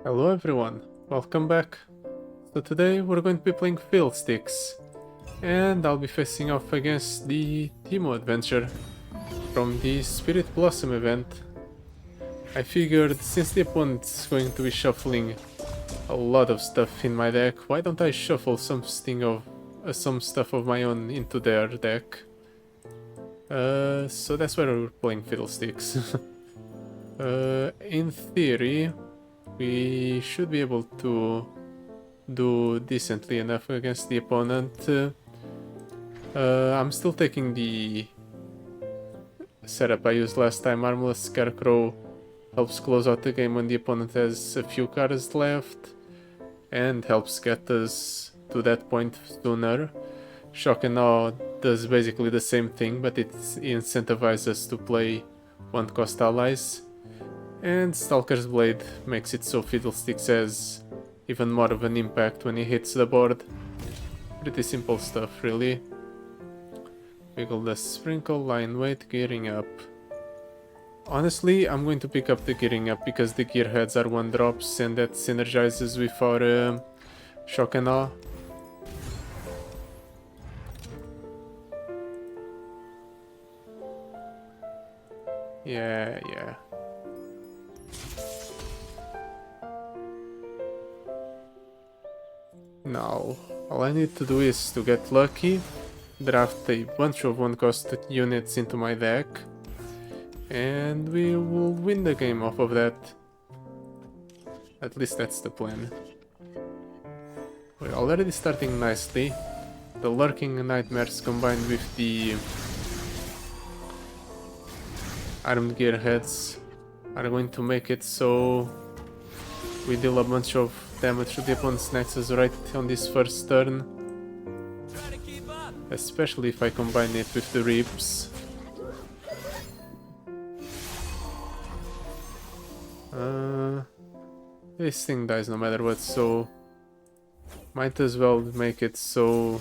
Hello everyone, welcome back. So today we're going to be playing Fiddlesticks, and I'll be facing off against the Teemo adventure from the Spirit Blossom event. I figured since the opponent's going to be shuffling a lot of stuff in my deck, why don't I shuffle some stuff of my own into their deck? So that's why we're playing Fiddlesticks. In theory, we should be able to do decently enough against the opponent. I'm still taking the setup I used last time. Armless Scarecrow helps close out the game when the opponent has a few cards left and helps get us to that point sooner. Shock and Awe does basically the same thing, but it incentivizes us to play one-cost allies. And Stalker's Blade makes it so Fiddlesticks has even more of an impact when he hits the board. Pretty simple stuff, really. Wiggle the Sprinkle, Line Weight, Gearing Up. Honestly, I'm going to pick up the Gearing Up because the Gearheads are 1-drops and that synergizes with our Shock and Awe. Yeah. Now, all I need to do is to get lucky, draft a bunch of one-cost units into my deck, and we will win the game off of that. At least that's the plan. We're already starting nicely. The Lurking Nightmares combined with the Armed Gearheads are going to make it so we deal a bunch of damage to the opponent's nexus right on this first turn. Especially if I combine it with the Reaps. This thing dies no matter what, so might as well make it so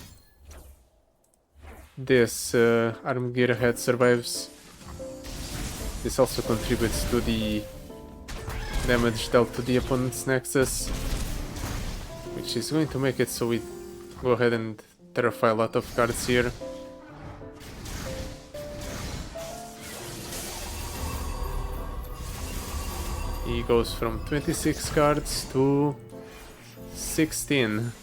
this Armed Gearhead survives. This also contributes to the damage dealt to the opponent's nexus, which is going to make it so we go ahead and terrify a lot of cards here. He goes from 26 cards to 16.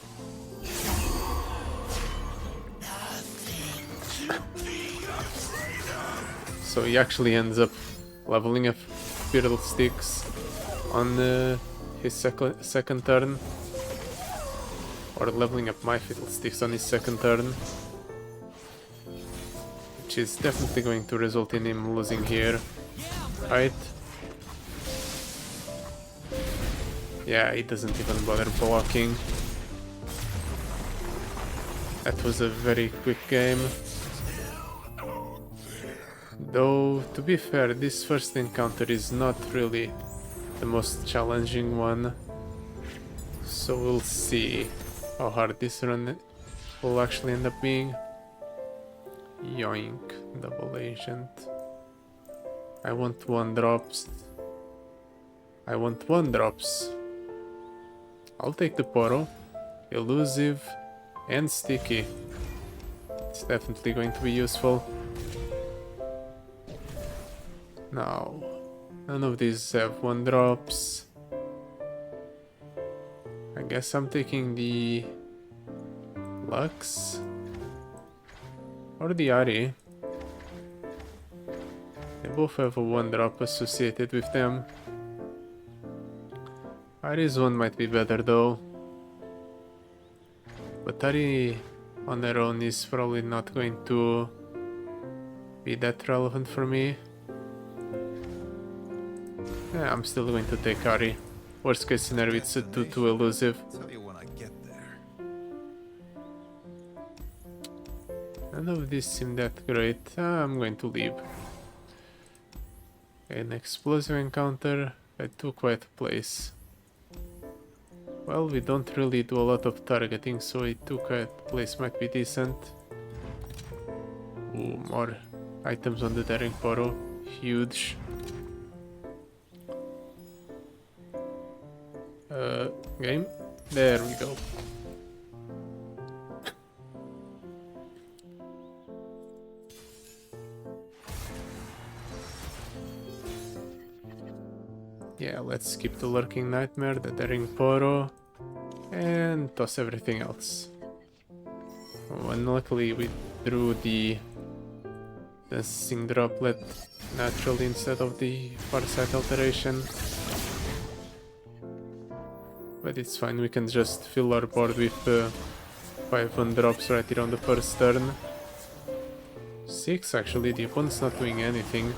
So he actually ends up leveling up Fiddlesticks on his second turn. Or leveling up my Fiddlesticks on his second turn. Which is definitely going to result in him losing here. Right? Yeah, he doesn't even bother blocking. That was a very quick game. Though, to be fair, this first encounter is not really the most challenging one. So we'll see how hard this run will actually end up being. Yoink, double agent. I want 1-drops. I want 1-drops. I'll take the Poro. Elusive and Sticky. It's definitely going to be useful. Now, none of these have 1-drops. I guess I'm taking the Lux or the Ahri. They both have a 1-drop associated with them. Ahri's one might be better though, but Ahri on their own is probably not going to be that relevant for me. Yeah, I'm still going to take Ahri. Worst case scenario, it's a 2-2 elusive. Tell you when I get there. None of these seem that great. I'm going to leave. An explosive encounter at too quiet place. Well, we don't really do a lot of targeting, so a too quiet place might be decent. Ooh, more items on the Daring Poro. Huge. Game. There we go. Yeah, let's skip the Lurking Nightmare, the Daring Poro, and toss everything else. Oh, and luckily we drew the Dancing Droplet naturally instead of the Farsight Alteration. But it's fine, we can just fill our board with 5 1-drops right here on the first turn. 6 actually, the opponent's not doing anything.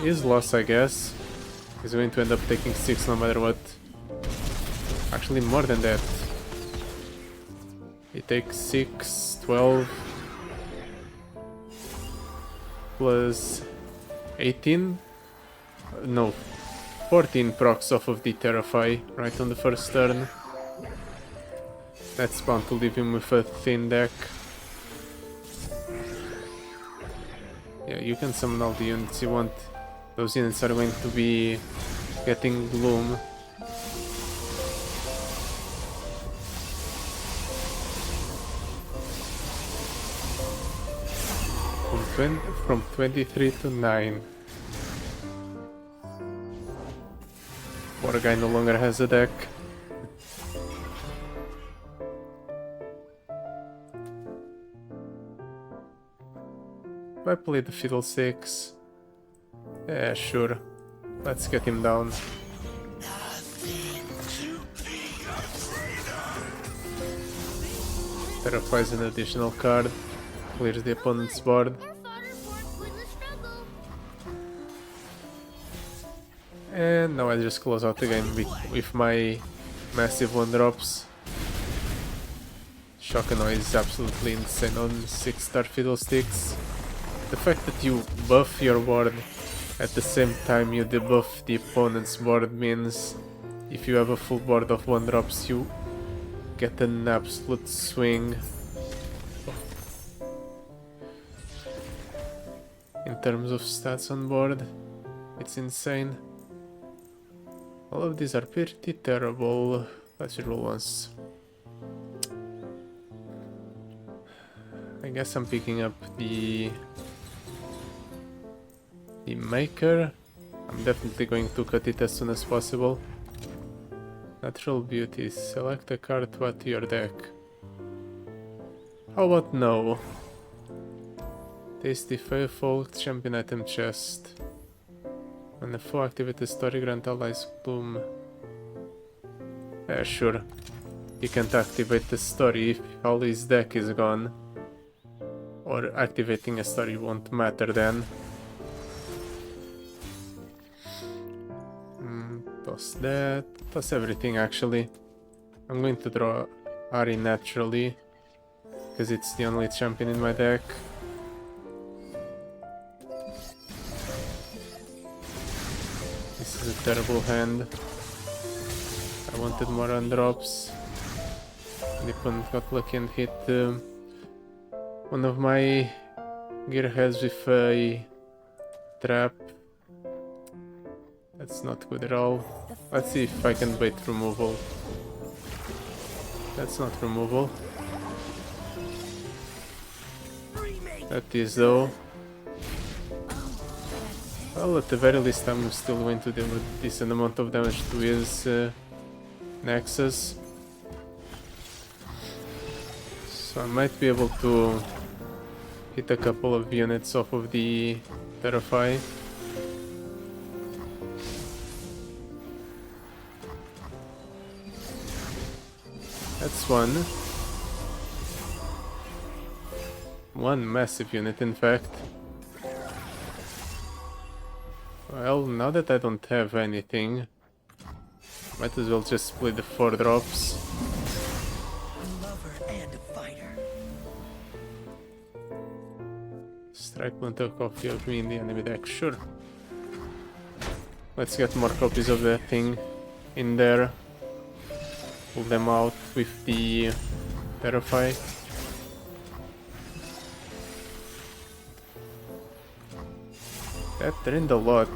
His loss, I guess. He's going to end up taking 6 no matter what. Actually more than that. He takes 6, 12 plus 18? No, 14 procs off of the Terrify right on the first turn. That's bound to leave him with a thin deck. Yeah, you can summon all the units you want. Those units are going to be getting Gloom. From 23 to 9. Poor guy no longer has a deck. If I play the Fiddlesticks, yeah, sure. Let's get him down. Terrifies an additional card. Clears the opponent's board. And now I just close out the game with my massive 1-drops. Shock and Noise is absolutely insane on 6-star Fiddlesticks. The fact that you buff your board at the same time you debuff the opponent's board means if you have a full board of 1-drops you get an absolute swing in terms of stats on board. It's insane. All of these are pretty terrible. Let's roll once. I guess I'm picking up the Maker. I'm definitely going to cut it as soon as possible. Natural Beauty. Select a card to add to your deck. How about no? Tasty Faithful, Champion Item Chest. When the foe activates story, grant allies Bloom. Yeah, sure. You can't activate the story if all his deck is gone. Or activating a story won't matter then. Toss that. Toss everything actually. I'm going to draw Ahri naturally. Because it's the only champion in my deck. This is a terrible hand. I wanted more undrops. The opponent got lucky and hit one of my gearheads with a trap. That's not good at all. Let's see if I can bait removal. That's not removal. That is though. Well, at the very least I'm still going to deal with a decent amount of damage to his Nexus. So I might be able to hit a couple of units off of the Terrify. That's one. One massive unit, in fact. Well, now that I don't have anything, might as well just split the 4 drops. Strike one copy of me in the enemy deck, sure. Let's get more copies of that thing in there. Pull them out with the Terrify. That drained a lot.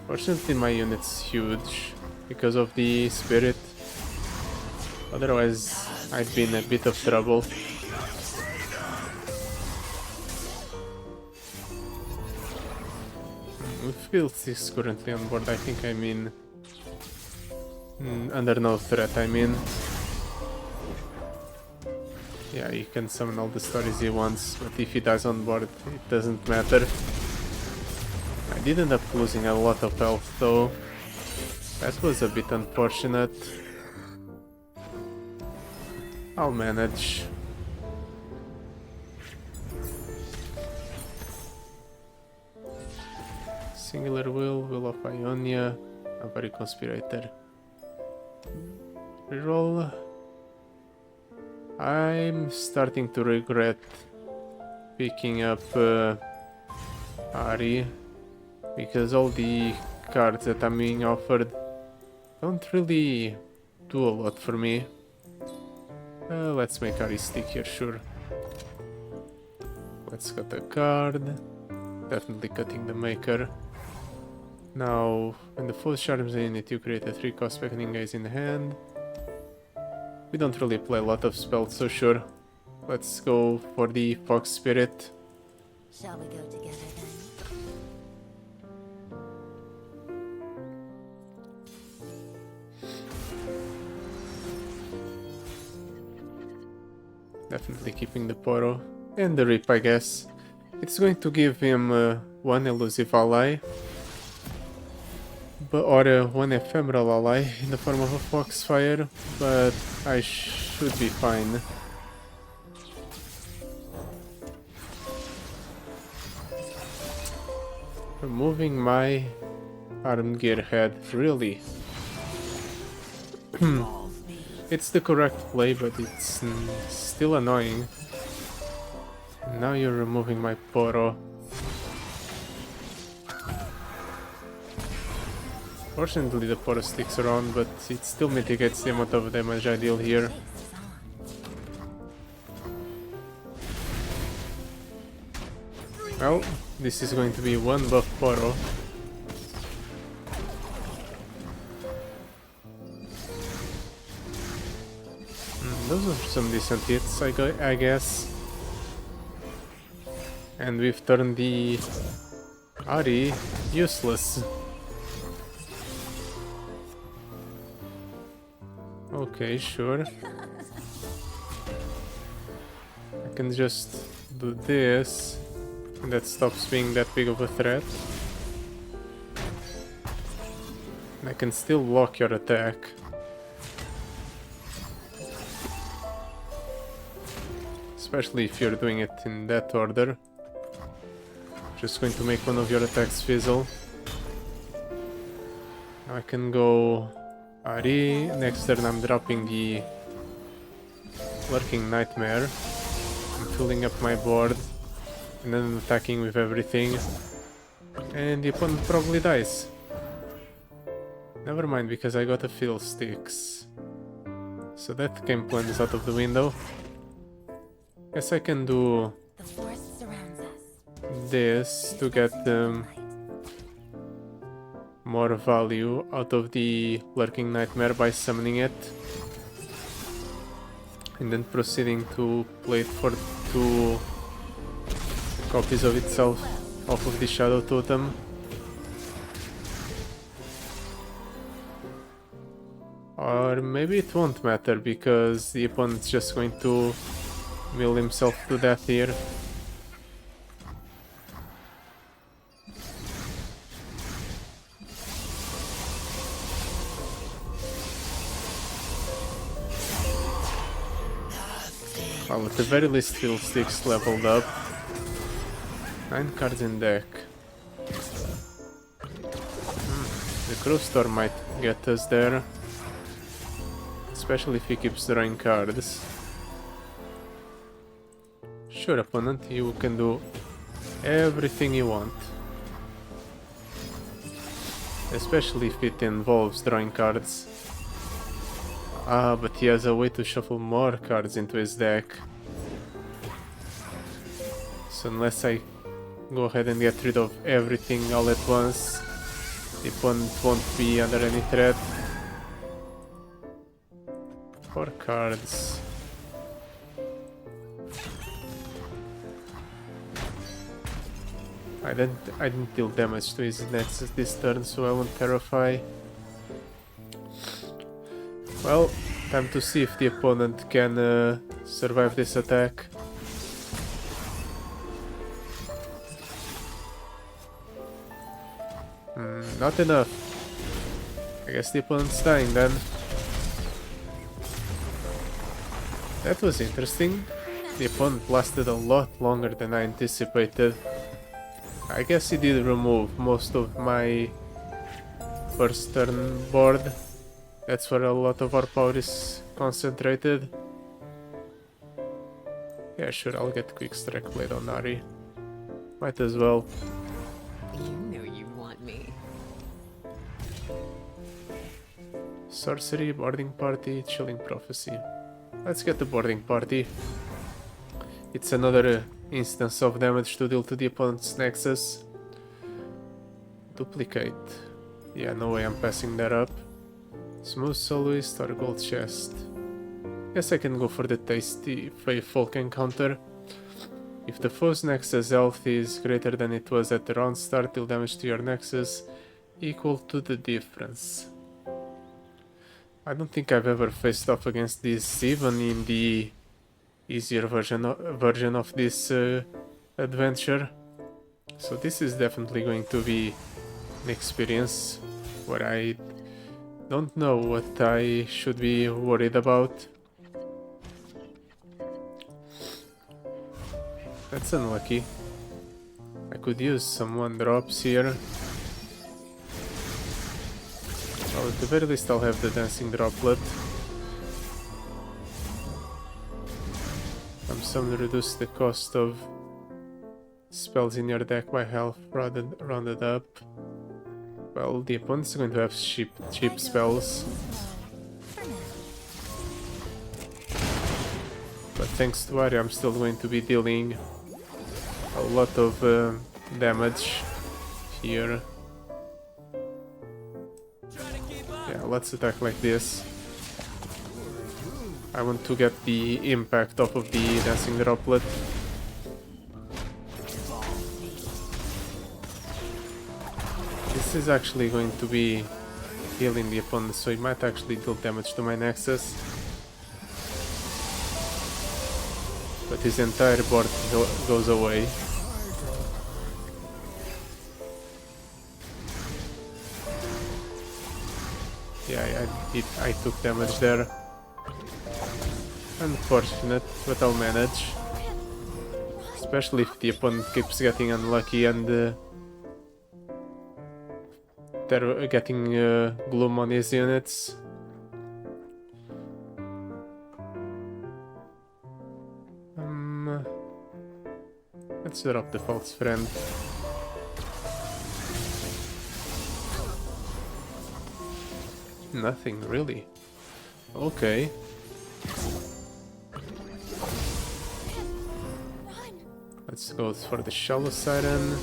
Fortunately my unit's huge because of the spirit. Otherwise I'd be in a bit of trouble. With Fiddlesticks currently on board, I think I'm in... under no threat, I mean. Yeah, he can summon all the stories he wants, but if he dies on board, it doesn't matter. I did end up losing a lot of health though. That was a bit unfortunate. I'll manage. Singular Will, Will of Ionia, Ahri Conspirator. Reroll. I'm starting to regret picking up Ahri, because all the cards that I'm being offered don't really do a lot for me. Let's make Ahri stick here, sure. Let's cut a card. Definitely cutting the maker. Now, when the foe charms a unit, you create a 3-cost beckoning gaze in hand. We don't really play a lot of spells, so sure. Let's go for the Fox Spirit. Shall we go together then? Definitely keeping the Poro. And the Rip, I guess. It's going to give him one elusive ally. Or one ephemeral ally in the form of a Foxfire, but I should be fine. Removing my armed gearhead, really? It's the correct play, but it's still annoying. Now you're removing my Poro. Fortunately the Poro sticks around, but it still mitigates the amount of damage I deal here. Well, this is going to be one buff Poro. Those are some decent hits, I guess. And we've turned the Ahri useless. Okay, sure. I can just do this, and that stops being that big of a threat. And I can still block your attack. Especially if you're doing it in that order. Just going to make one of your attacks fizzle. Now I can go Ahri. Next turn I'm dropping the Lurking Nightmare. I'm filling up my board and then attacking with everything. And the opponent probably dies. Never mind, because I got a Fiddlesticks. So that game plan is out of the window. Guess I can do this to get more value out of the Lurking Nightmare by summoning it. And then proceeding to play it for 2 copies of itself off of the Shadow Totem. Or maybe it won't matter, because the opponent's just going to mill himself to death here. Well, at the very least Fiddlesticks leveled up. 9 cards in deck. The Crow Storm might get us there. Especially if he keeps drawing cards. Sure, opponent, you can do everything you want. Especially if it involves drawing cards. Ah, but he has a way to shuffle more cards into his deck. So unless I go ahead and get rid of everything all at once, The opponent won't be under any threat. 4 cards. I didn't deal damage to his nexus this turn, so I won't terrify. Well, time to see if the opponent can survive this attack. Not enough. I guess the opponent's dying then. That was interesting. The opponent lasted a lot longer than I anticipated. I guess he did remove most of my first turn board. That's where a lot of our power is concentrated. Yeah, sure, I'll get Quick Strike Blade on Ahri. Might as well. You know you want me. Sorcery, Boarding Party, Chilling Prophecy. Let's get the Boarding Party. It's another instance of damage to deal to the opponent's Nexus. Duplicate. Yeah, no way I'm passing that up. Smooth Soloist or Gold Chest. Guess I can go for the tasty Fey Folk encounter. If the foe's Nexus health is greater than it was at the round start, deal damage to your Nexus equal to the difference. I don't think I've ever faced off against this, even in the easier version of this adventure. So this is definitely going to be an experience where I don't know what I should be worried about. That's unlucky. I could use some 1-drops here. Well, at the very least I'll have the Dancing Droplet. Some reduce the cost of spells in your deck by half rounded up. Well, the opponent's going to have cheap spells. But thanks to Ahri, I'm still going to be dealing a lot of damage here. Yeah, let's attack like this. I want to get the impact off of the Dancing Droplet. This is actually going to be healing the opponent, so it might actually deal damage to my Nexus. But his entire board goes away. Yeah, I took damage there. Unfortunate, but I'll manage. Especially if the opponent keeps getting unlucky and they're getting Gloom on his units. Let's drop the False Friend. Nothing, really. Okay. Let's go for the Shallow Siren.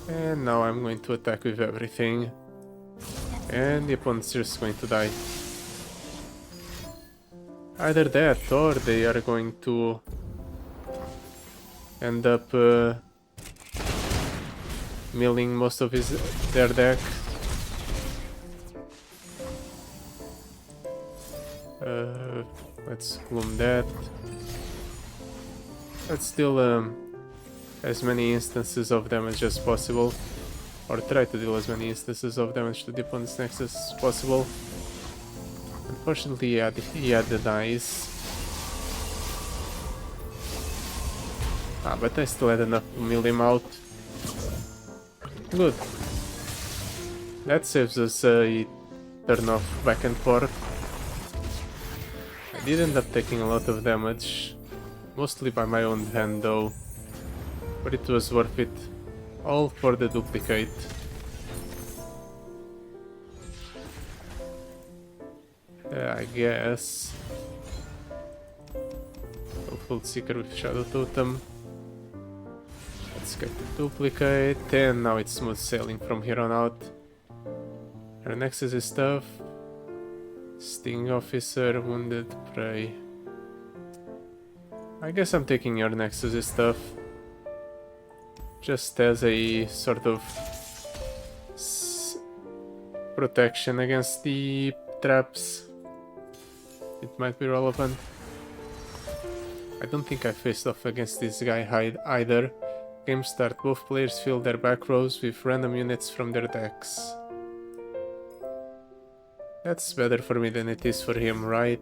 And now I'm going to attack with everything. And the opponent's just going to die. Either that or they are going to end up milling most of their deck. Let's gloom that. Let's deal as many instances of damage as possible, or try to deal as many instances of damage to the opponent's Nexus as possible. Unfortunately, he had the dice. But I still had enough to mill him out. Good. That saves us a turn off back and forth. I did end up taking a lot of damage, mostly by my own hand though, but it was worth it, all for the duplicate. I guess. Soulful Seeker with Shadow Totem. Let's Let's get the duplicate, and now it's smooth sailing from here on out. Our next is stuff. Sting Officer, Wounded Prey. I guess I'm taking your Nexus stuff. Just as a sort of protection against the traps. It might be relevant. I don't think I faced off against this guy either. Game start, both players fill their back rows with random units from their decks. That's better for me than it is for him, right?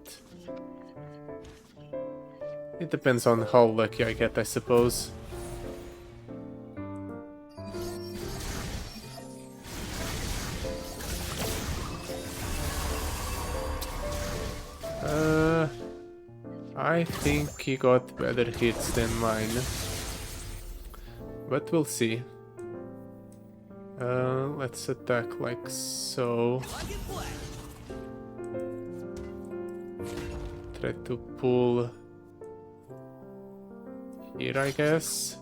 It depends on how lucky I get, I suppose. I think he got better hits than mine. But we'll see. Let's attack like so. Try to pull here, I guess.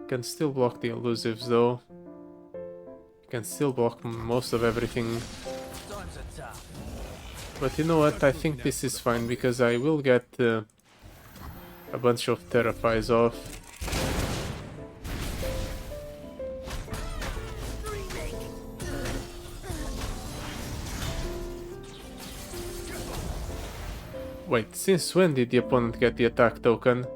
Can still block the elusives though. Can still block most of everything. But you know what, I think this is fine because I will get a bunch of Terrifies off. Wait, since when did the opponent get the attack token?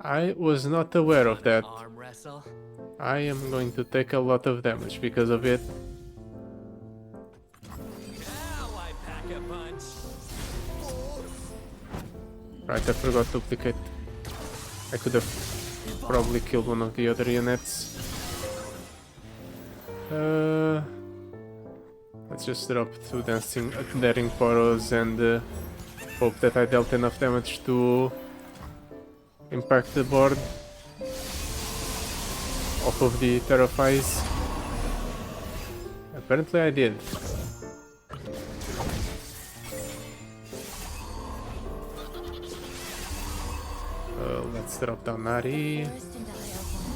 I was not aware of that. I am going to take a lot of damage because of it. Right, I forgot to duplicate. I could have probably killed one of the other units. Let's just drop two Daring Poros and hope that I dealt enough damage to impact the board off of the Terrifies. Apparently I did. Let's drop down Ahri,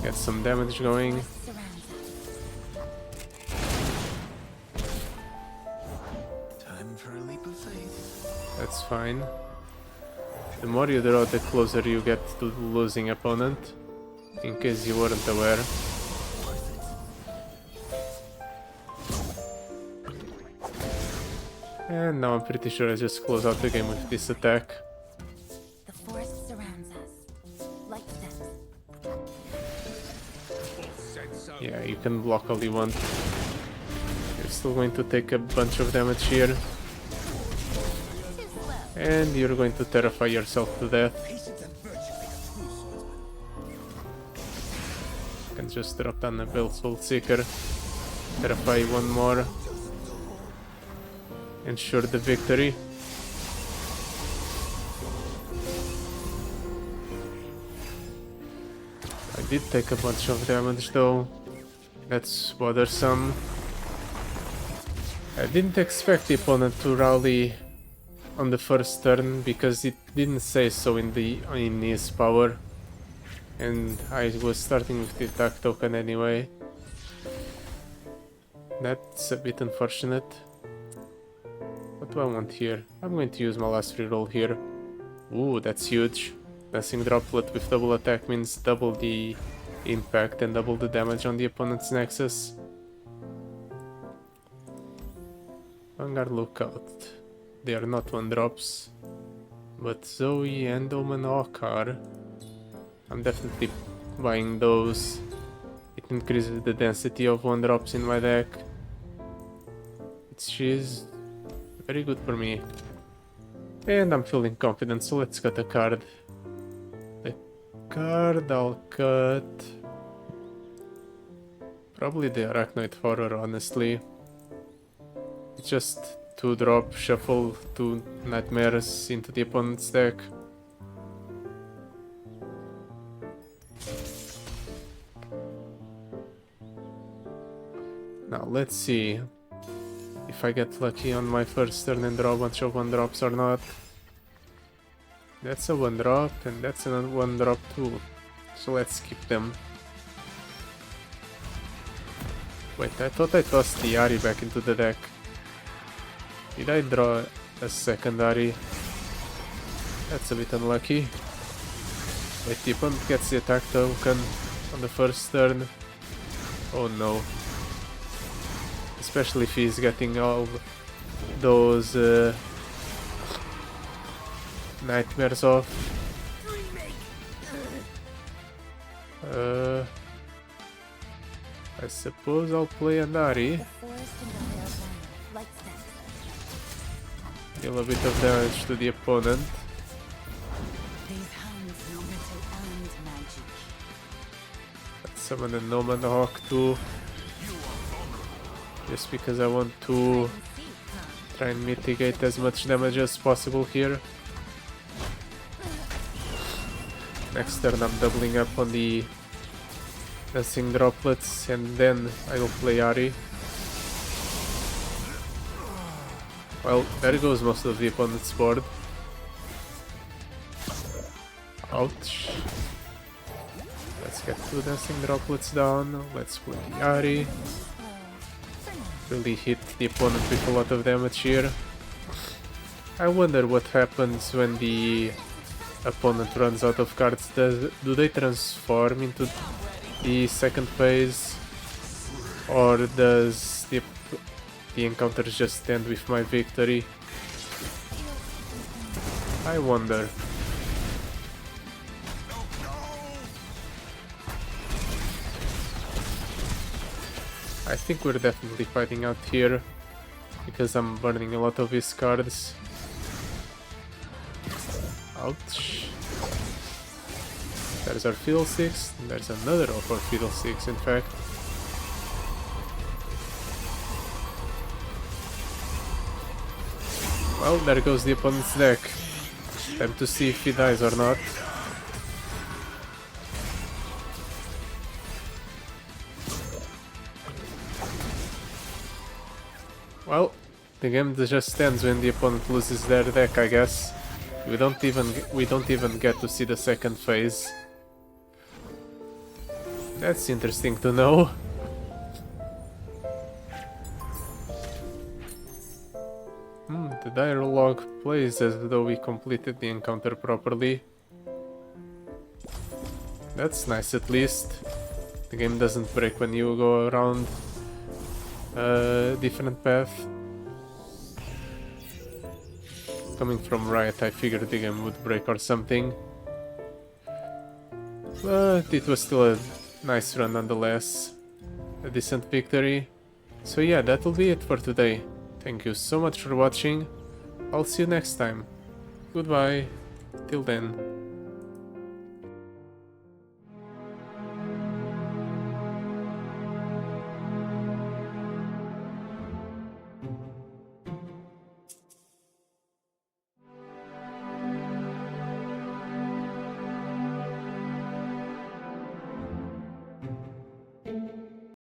get some damage going. Time for a leap of faith. That's fine. The more you draw, the closer you get to the losing opponent, in case you weren't aware. And now I'm pretty sure I just close out the game with this attack. The forest surrounds us. Like steps. Yeah, you can block all you want. You're still going to take a bunch of damage here. And you're going to terrify yourself to death. You can just drop down a Bell Soul Seeker. Terrify one more. Ensure the victory. I did take a bunch of damage though. That's bothersome. I didn't expect the opponent to rally on the first turn because it didn't say so in his power, and I was starting with the attack token anyway. That's a bit unfortunate. What do I want here? I'm going to use my last reroll here. Ooh, that's huge. Dancing Droplet with double attack means double the impact and double the damage on the opponent's Nexus. Vanguard Lookout. They are not 1-drops, but Zoe and Omen Hawk are. I'm definitely buying those. It increases the density of 1-drops in my deck. She's very good for me. And I'm feeling confident, so let's cut a card. The card I'll cut... probably the Arachnoid Horror, honestly. It's just 2-drop, shuffle 2 Nightmares into the opponent's deck. Now let's see if I get lucky on my first turn and draw a bunch of 1-drops or not. That's a 1-drop, and that's a 1-drop too. So let's keep them. Wait, I thought I tossed the Ahri back into the deck. Did I draw a second Ahri? That's a bit unlucky. Wait, the opponent gets the attack token on the first turn. Oh no. Especially if he's getting all those nightmares off. I suppose I'll play an Ahri. The forest and the wild light steps. Deal a bit of damage to the opponent. These hands know metal and magic. Let's summon a Nomad Hawk too. Just because I want to try and mitigate as much damage as possible here. Next turn I'm doubling up on the dancing droplets and then I will play Ahri. Well, there goes most of the opponent's board. Ouch. Let's get 2 dancing droplets down. Let's play the Ahri. Really hit the opponent with a lot of damage here. I wonder what happens when the opponent runs out of cards. Do they transform into the second phase? Or does the encounter just end with my victory? I wonder. I think we're definitely fighting out here because I'm burning a lot of his cards. Ouch. There's our Fiddlesticks, and there's another of our Fiddlesticks in fact. Well, there goes the opponent's deck. Time to see if he dies or not. Well, the game just ends when the opponent loses their deck, I guess. We don't even get to see the second phase. That's interesting to know. The dialogue plays as though we completed the encounter properly. That's nice at least. The game doesn't break when you go around a different path. Coming from Riot, I figured the game would break or something. But it was still a nice run nonetheless. A decent victory. So yeah, that'll be it for today. Thank you so much for watching. I'll see you next time. Goodbye. Till then.